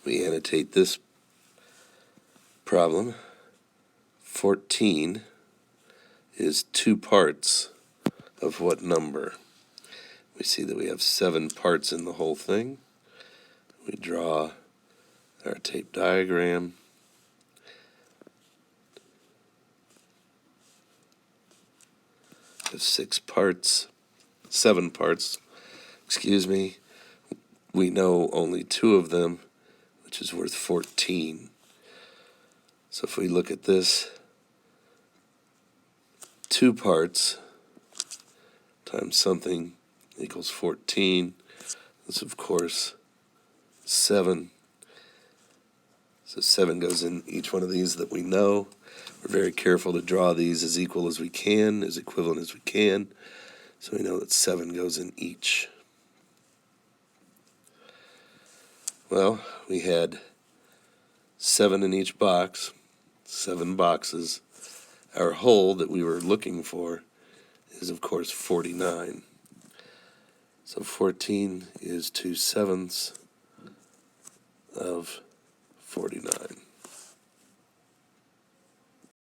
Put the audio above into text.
we annotate this problem. 14 is 2 parts of what number? We see that we have 7 parts in the whole thing. We draw our tape diagram. Have 7 parts, excuse me. We know only 2 of them, which is worth 14. So if we look at this, 2 parts times something equals 14. This, of course, 7. So 7 goes in each one of these that we know. We're very careful to draw these as equal as we can, as equivalent as we can. So we know that 7 goes in each. Well, we had 7 in each box, 7 boxes. Our whole that we were looking for is, of course, 49. So 14 is 2/7 of 49.